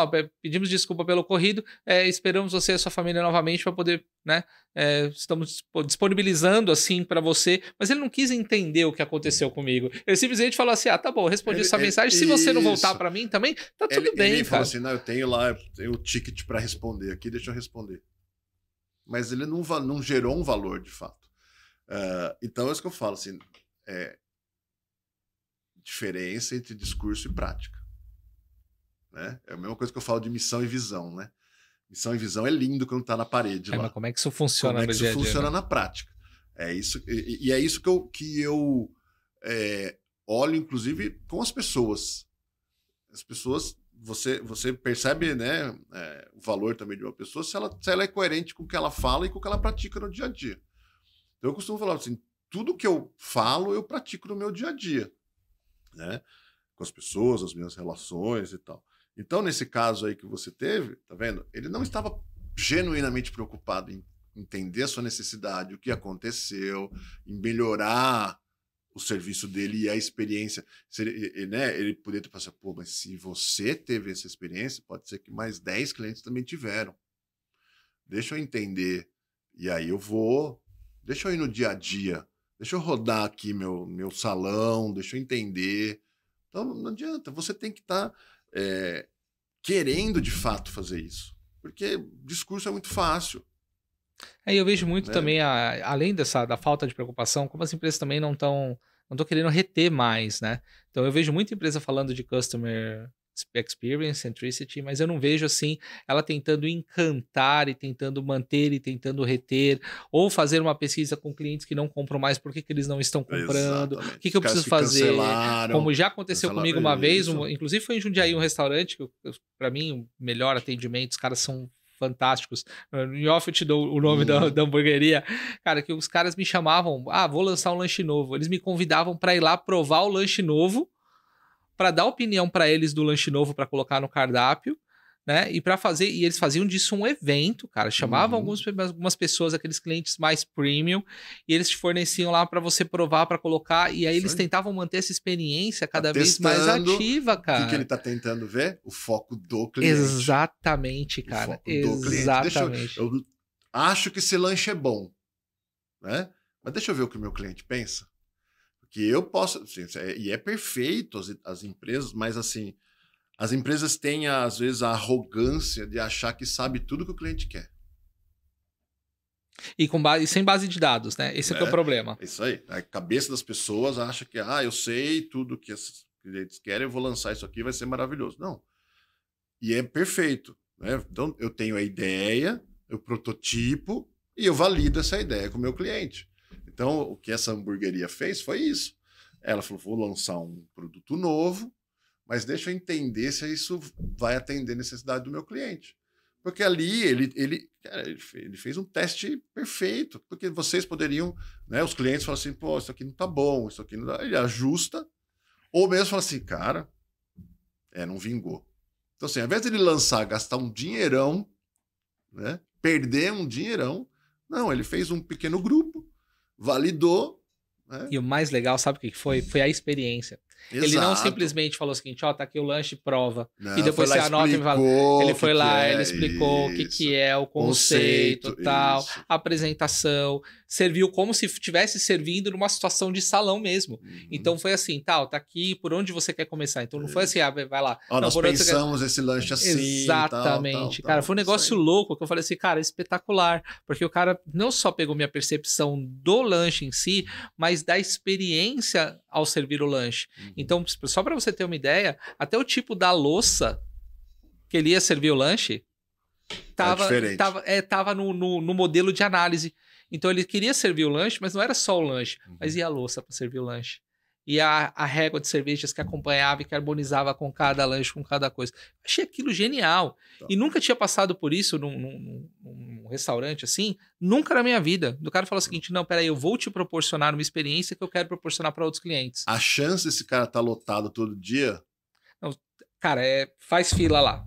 pedimos desculpa pelo ocorrido, esperamos você e a sua família novamente para poder né? Estamos disponibilizando assim para você, mas ele não quis entender o que aconteceu comigo. Ele simplesmente falou assim: tá bom, respondi essa mensagem. Se você não voltar para mim também, tá tudo bem, ele cara. Falou assim: não, eu tenho o ticket para responder aqui, deixa eu responder. Mas ele não gerou um valor de fato. Então é isso que eu falo, assim, diferença entre discurso e prática, né? É a mesma coisa que eu falo de missão e visão, né? Missão e visão é lindo quando tá na parede lá. Mas como é que isso funciona no dia a dia? Como é que isso funciona, né? Na prática? É isso, e é isso que eu olho, inclusive, com as pessoas. As pessoas, você percebe, né, o valor também de uma pessoa se ela é coerente com o que ela fala e com o que ela pratica no dia a dia. Então eu costumo falar assim, tudo que eu falo, eu pratico no meu dia a dia, né? Com as pessoas, as minhas relações e tal. Então, nesse caso aí que você teve, tá vendo? Ele não estava genuinamente preocupado em entender a sua necessidade, o que aconteceu, em melhorar o serviço dele e a experiência. Ele poderia ter pensado, pô, mas se você teve essa experiência, pode ser que mais 10 clientes também tiveram. Deixa eu entender. E aí deixa eu ir no dia a dia. Deixa eu rodar aqui meu salão, deixa eu entender. Então, não adianta. Você tem que estar querendo, de fato, fazer isso. Porque discurso é muito fácil. Eu vejo muito também, além da falta de preocupação, como as empresas também não estão querendo reter mais, né? Então, eu vejo muita empresa falando de customer experience, centricity, mas eu não vejo, assim, ela tentando encantar e tentando manter e tentando reter, ou fazer uma pesquisa com clientes que não compram mais, por que eles não estão comprando, o que eu preciso fazer, como já aconteceu comigo uma vez, inclusive foi em Jundiaí, um restaurante, que para mim, o melhor atendimento, os caras são fantásticos. Em off eu te dou o nome da hamburgueria. Cara, que os caras me chamavam, vou lançar um lanche novo. Eles me convidavam para ir lá provar o lanche novo, para dar opinião para eles do lanche novo para colocar no cardápio, né? E eles faziam disso um evento, cara. Chamavam algumas pessoas, aqueles clientes mais premium, e eles te forneciam lá para você provar, para colocar, e aí eles tentavam manter essa experiência cada vez mais ativa, cara. O que ele tá tentando ver? O foco do cliente. Exatamente, cara. Exatamente. Eu acho que esse lanche é bom, né? Mas deixa eu ver o que o meu cliente pensa. Porque eu posso... Assim, e é perfeito as empresas, mas assim... As empresas têm, às vezes, a arrogância de achar que sabe tudo que o cliente quer. E sem base de dados, né? Esse é o problema. Isso aí. A cabeça das pessoas acha que, eu sei tudo que os clientes querem, eu vou lançar isso aqui, vai ser maravilhoso. Não. E é perfeito, né? Então, eu tenho a ideia, eu prototipo e eu valido essa ideia com o meu cliente. Então, o que essa hamburgueria fez foi isso. Ela falou, vou lançar um produto novo, mas deixa eu entender se isso vai atender a necessidade do meu cliente. Porque ali ele fez um teste perfeito, porque vocês poderiam, né, os clientes falam assim, pô, isso aqui não tá bom, isso aqui não dá. Ele ajusta, ou mesmo fala assim, cara, não vingou. Então, assim, ao invés de ele gastar um dinheirão, né, perder um dinheirão, não, ele fez um pequeno grupo, validou. Né? E o mais legal, sabe o que foi? Foi a experiência. Exato. Ele não simplesmente falou o seguinte, tá aqui o lanche, prova. Não, e depois você anota e fala. Ele foi lá, ele explicou o que é o conceito, tal, a apresentação. Serviu como se estivesse servindo numa situação de salão mesmo. Então foi assim, tá aqui, por onde você quer começar? Então não foi assim, vai lá. Nós pensamos esse lanche assim. Exatamente, tal, cara. Foi um negócio louco que eu falei assim, cara, espetacular. Porque o cara não só pegou minha percepção do lanche em si, mas da experiência ao servir o lanche. Então, só para você ter uma ideia, até o tipo da louça que ele ia servir o lanche tava no modelo de análise. Então, ele queria servir o lanche, mas não era só o lanche, mas ia a louça para servir o lanche. E a régua de cervejas que acompanhava e que harmonizava com cada lanche, com cada coisa. Achei aquilo genial. E nunca tinha passado por isso num restaurante assim, nunca na minha vida. O cara falou o seguinte, não, peraí, eu vou te proporcionar uma experiência que eu quero proporcionar para outros clientes. A chance desse cara estar lotado todo dia... Não, cara, faz fila lá.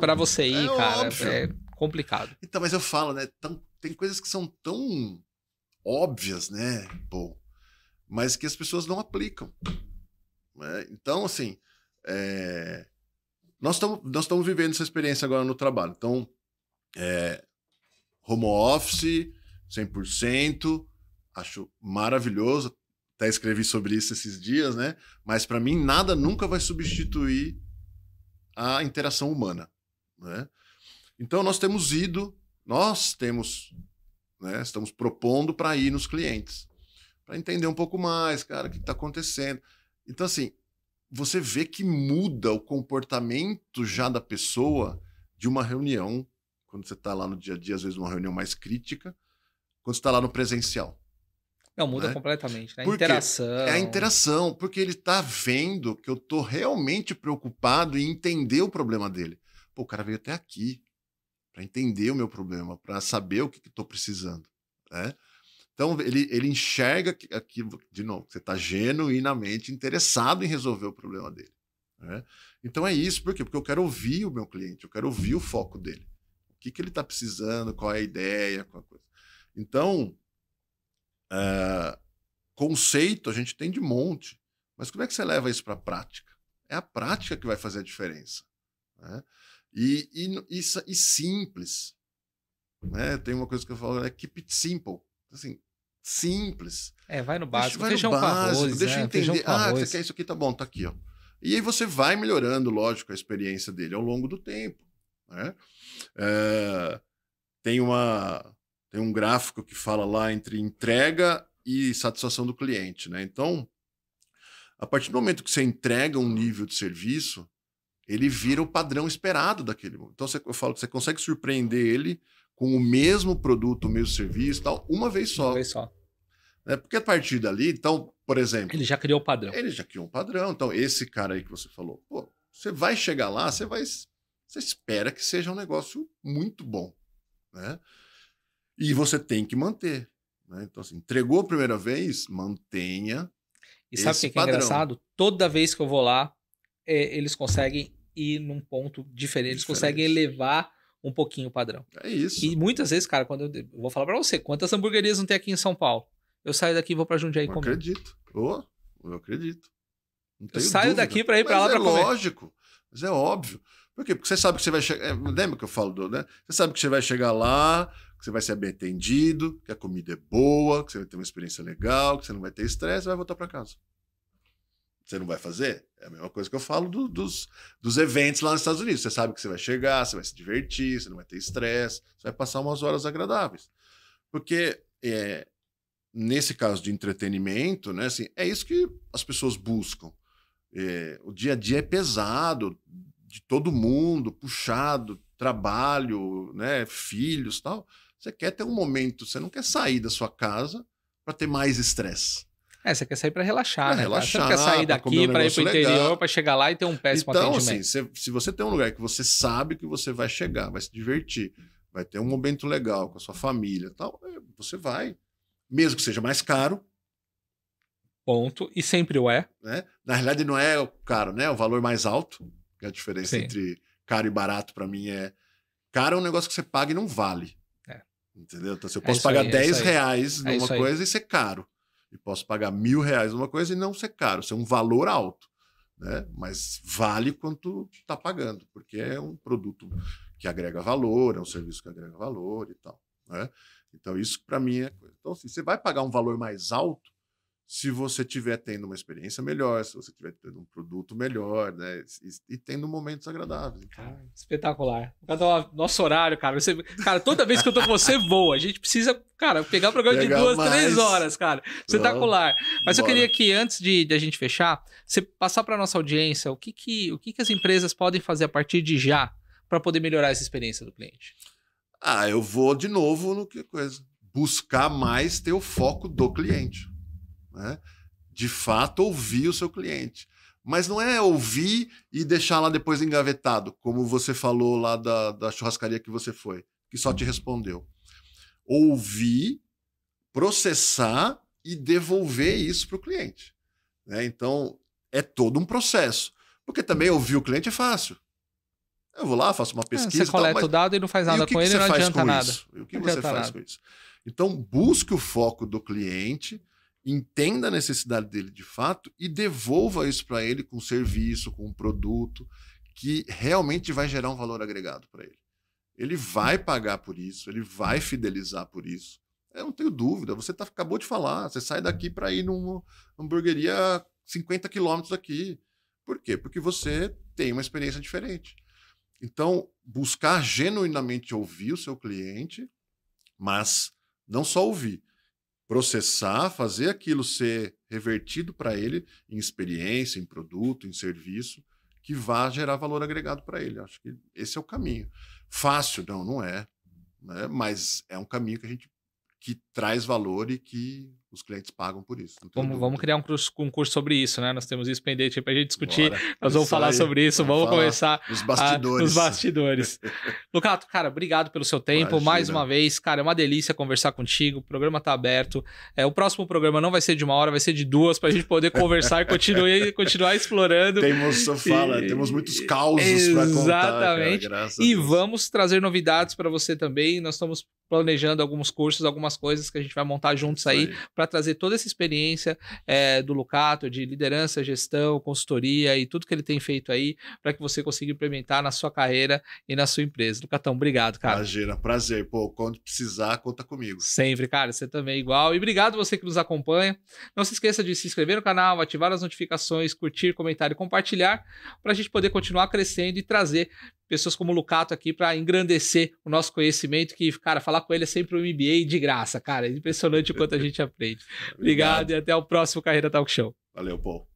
Para você ir, cara, óbvio. É complicado. Então, mas eu falo, né, tem coisas que são tão óbvias, né, pô, mas que as pessoas não aplicam. Né? Então, assim, nós estamos vivendo essa experiência agora no trabalho. Então, home office, 100%, acho maravilhoso. Até escrevi sobre isso esses dias, né? Mas para mim nada nunca vai substituir a interação humana, né? Então nós temos né, estamos propondo para ir nos clientes, para entender um pouco mais, cara, o que está acontecendo. Então assim, você vê que muda o comportamento já da pessoa de uma reunião, quando você está lá no dia a dia, às vezes uma reunião mais crítica, quando você está lá no presencial. Não, muda, né? Completamente, né? A interação. É a interação, porque ele está vendo que eu estou realmente preocupado em entender o problema dele. Pô, o cara veio até aqui para entender o meu problema, para saber o que estou precisando, né? Então, ele enxerga que aqui, de novo, que você está genuinamente interessado em resolver o problema dele, né? Então é isso, por quê? Porque eu quero ouvir o meu cliente, eu quero ouvir o foco dele. O que ele está precisando, qual é a ideia, qual a coisa. Então, conceito a gente tem de monte, mas como é que você leva isso para a prática? É a prática que vai fazer a diferença, né? E simples, né? Tem uma coisa que eu falo, keep it simple, assim, simples. Vai no básico, feijão com arroz, deixa eu entender. Você quer isso aqui, tá bom, tá aqui, ó. E aí você vai melhorando, lógico, a experiência dele ao longo do tempo, né? Tem um gráfico que fala lá entre entrega e satisfação do cliente, né? Então, a partir do momento que você entrega um nível de serviço, ele vira o padrão esperado daquele momento. Então, eu falo que você consegue surpreender ele com o mesmo produto, o mesmo serviço, tal, uma vez só. Uma vez só. Porque a partir dali, então, por exemplo... Ele já criou o padrão. Ele já criou um padrão. Então, esse cara aí que você falou, pô, você vai chegar lá, você espera que seja um negócio muito bom, né? E você tem que manter, né? Então, assim, entregou a primeira vez, mantenha. E sabe o que é engraçado? Toda vez que eu vou lá, eles conseguem ir num ponto diferente. Eles conseguem elevar um pouquinho o padrão. É isso. E muitas vezes, cara, quando eu vou falar pra você, quantas hamburguerias não tem aqui em São Paulo? Eu saio daqui e vou pra Jundiaí comer. Eu acredito. Eu saio daqui pra ir pra lá pra comer. É lógico, mas é óbvio. Por quê? Porque você sabe que você vai chegar... Lembra que eu falo né? Você sabe que você vai chegar lá, que você vai ser bem atendido, que a comida é boa, que você vai ter uma experiência legal, que você não vai ter estresse, você vai voltar pra casa. Você não vai fazer? É a mesma coisa que eu falo dos eventos lá nos Estados Unidos. Você sabe que você vai chegar, você vai se divertir, você não vai ter estresse, você vai passar umas horas agradáveis. Porque nesse caso de entretenimento, né, assim, é isso que as pessoas buscam. O dia a dia é pesado, de todo mundo, puxado, trabalho, né, filhos, tal. Você quer ter um momento, você não quer sair da sua casa para ter mais estresse. Você quer sair para relaxar, né? Relaxar, você não quer sair daqui para ir pro interior, para chegar lá e ter um péssimo atendimento. Então, assim, se você tem um lugar que você sabe que você vai chegar, vai se divertir, vai ter um momento legal com a sua família, tal, você vai. Mesmo que seja mais caro. Ponto. E sempre o é. Né? Na realidade, não é o caro, né? É o valor mais alto. A diferença entre caro e barato, para mim, é... Caro é um negócio que você paga e não vale. Entendeu? Então, se eu posso pagar R$10 numa coisa e ser caro. E posso pagar R$1.000 numa coisa e não ser caro, ser um valor alto, né? Mas vale quanto está pagando, porque é um produto que agrega valor, é um serviço que agrega valor e tal, né? Então isso para mim é coisa. Então assim, você vai pagar um valor mais alto se você estiver tendo uma experiência melhor, se você estiver tendo um produto melhor, né? E tendo momentos agradáveis. Cara, espetacular. Nosso horário, cara. Cara, toda vez que eu tô com você, voa. A gente precisa, cara, pegar o programa de 2, 3 horas, cara. Espetacular. Mas eu queria que, antes de a gente fechar, você passar para nossa audiência o que as empresas podem fazer a partir de já para poder melhorar essa experiência do cliente. Eu vou de novo no que coisa. Buscar mais ter o foco do cliente. Né? De fato, ouvir o seu cliente. Mas não é ouvir e deixar lá depois engavetado, como você falou lá da churrascaria que você foi, que só te respondeu. Ouvir, processar e devolver isso para o cliente. Né? Então, é todo um processo. Porque também ouvir o cliente é fácil. Eu vou lá, faço uma pesquisa. Você coleta o dado e não faz nada com ele, não adianta nada. E o que você faz com isso? Então, busque o foco do cliente, entenda a necessidade dele de fato e devolva isso para ele com um serviço, com um produto que realmente vai gerar um valor agregado para ele. ele vai pagar por isso, ele vai fidelizar por isso. Eu não tenho dúvida. Você acabou de falar, você sai daqui para ir numa hamburgueria 50 quilômetros daqui. Por quê? Porque você tem uma experiência diferente. Então, buscar genuinamente ouvir o seu cliente, mas não só ouvir, processar, fazer aquilo ser revertido para ele em experiência, em produto, em serviço, que vá gerar valor agregado para ele. Acho que esse é o caminho. Fácil? Não é, né? Mas é um caminho que traz valor e que os clientes pagam por isso. Vamos criar um curso sobre isso, né? Nós temos isso pendente para a gente discutir. Nós vamos falar sobre isso. Vamos começar nos bastidores. Lucato, cara, obrigado pelo seu tempo. Imagina. Mais uma vez, cara, é uma delícia conversar contigo. O programa tá aberto. O próximo programa não vai ser de 1 hora, vai ser de 2 para a gente poder conversar e continuar explorando. Temos muitos causos para contar. Exatamente. E vamos trazer novidades para você também. Nós estamos planejando alguns cursos, algumas coisas que a gente vai montar juntos aí para trazer toda essa experiência do Lucato, de liderança, gestão, consultoria e tudo que ele tem feito aí para que você consiga implementar na sua carreira e na sua empresa. Lucatão, obrigado, cara. Imagina, prazer. Pô, quando precisar, conta comigo. Sempre, cara. Você também é igual. E obrigado você que nos acompanha. Não se esqueça de se inscrever no canal, ativar as notificações, curtir, comentar e compartilhar para a gente poder continuar crescendo e trazer pessoas como o Lucato aqui para engrandecer o nosso conhecimento, que, cara, falar com ele é sempre um MBA de graça, cara. É impressionante o quanto a gente aprende. Obrigado e até o próximo Carreira Talk Show. Valeu, Paul.